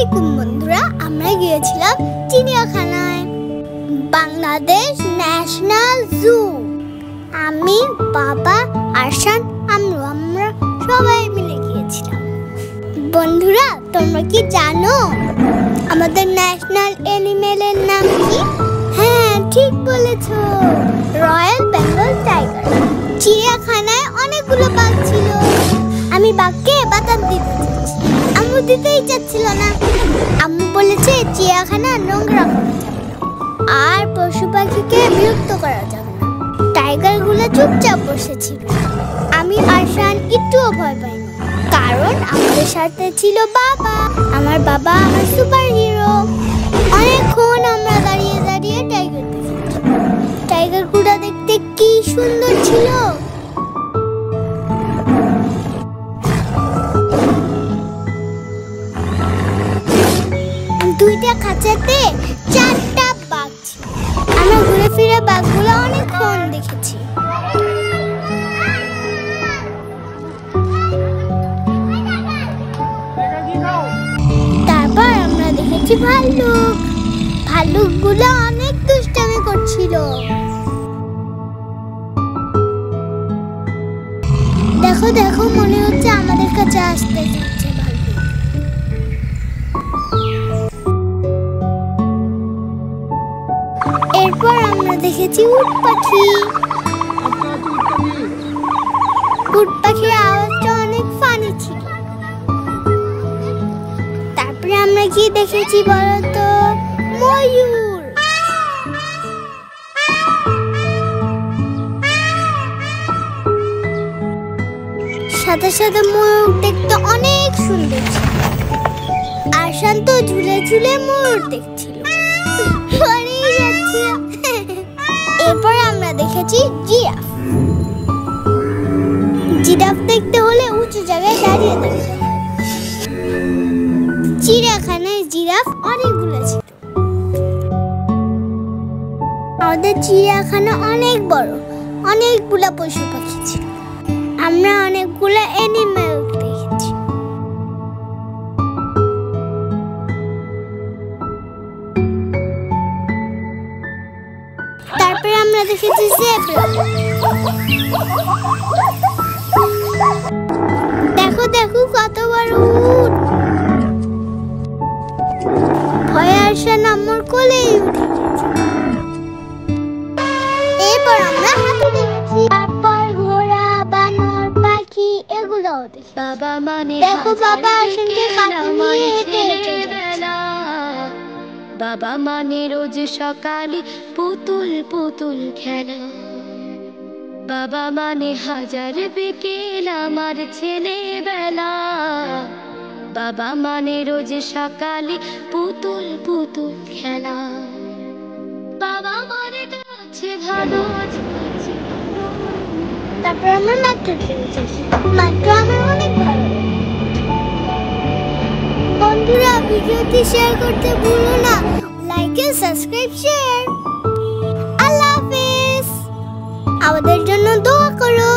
আলাইকুম বন্ধুরা, আমরা গিয়েছিলাম চিড়িয়াখানায়, বাংলাদেশ ন্যাশনাল জু। আমি, বাবা, আরশান, আমরা সবাই মিলে গিয়েছিলাম। বন্ধুরা, তোমরা কি জানো আমাদের ন্যাশনাল অ্যানিমেলের নাম কি? হ্যাঁ, ঠিক বলেছো, রয়্যাল বেঙ্গল টাইগার। চিড়িয়াখানায় অনেকগুলো বাঘ ছিল। আমি বাঘকে বাতাস দিতে চাচ্ছি, আম্মু দিতেই চাচ্ছিল না। আম্মু বলেছে চিড়িয়াখানা নোংরা করা যাবে না, আর পশু পাখিকে বিরক্ত করা যাবে না। টাইগার গুলো চুপচাপ বসেছিল। আমি আরশান একটুও ভয় পাইনি, কারণ আমাদের সাথে ছিল বাবা। আমার বাবা আমার সুপার হিরো। অনেকক্ষণ আমরা দাঁড়িয়ে দাঁড়িয়ে টাইগার দেখেছি। টাইগার গুলো দেখতে কি সুন্দর ছিল। দুইটা খাঁচাতে 4টা বাঘ ছিল। আমরা ঘুরে ফিরে বাঘগুলো অনেকক্ষণ দেখেছি। তারপর আমরা দেখেছি ভাল্লুক। ভাল্লুকগুলো অনেক দুষ্টামি করছিল। দেখো দেখো, মনে হচ্ছে আমাদের কাছে আসতে যাচ্ছে ভাল্লুক। এরপর আমরা দেখেছি উট পাখি। উট পাখির আওয়াজটা অনেক ফানি ছিল। তারপরে আমরা কি দেখেছি বলতো? ময়ূর। সাথে সাথে ময়ূর দেখতে অনেক সুন্দর ছিল। আরশান তো ঝুলে ঝুলে ময়ূর দেখছিল। এরপর আমরা দেখেছি জিরাফ। জিরাফ দেখতে হলে উঁচু জায়গায় দাঁড়িয়ে থাকতে হয়। চিড়িয়াখানায় জিরাফ অনেকগুলো ছিল। আমাদের চিড়িয়াখানা অনেক বড়, অনেকগুলা পশু পাখি ছিল। আমরা অনেকগুলা অ্যানিমেল দেখেছি। তারপরে আমরা দেখেছি জেব্রা। দেখো দেখো, কত বড় উট। ভয়ে আরশান আম্মুর কোলেই উঠে গেছে। এরপর আমরা হাতি দেখেছি। তারপর ঘোড়া, বানর, পাখি এগুলো দেখি। বাবা মানে দেখো, বাবা আরশানকে কাঁধে নিয়ে হেঁটে হেঁটে যাচ্ছে। বাবা মানে রোজ সকালে পুতুল পুতুল খেলা। বাবা মানে হাজার বিকেল আমার ছেলেবেলা। বাবা মানে রোজ সকালে পুতুল পুতুল খেলা। বাবা মানে আছে ভালো। তারপর আমরা মেট্রো খেয়েছি। মেট্রো আমার অনেক ভালো লাগে। বন্ধুরা, ভিডিওটি শেয়ার করতে ভুলো না। Like and subscribe, share. আল্লাহ হাফেজ। আমাদের জন্য দোয়া করো।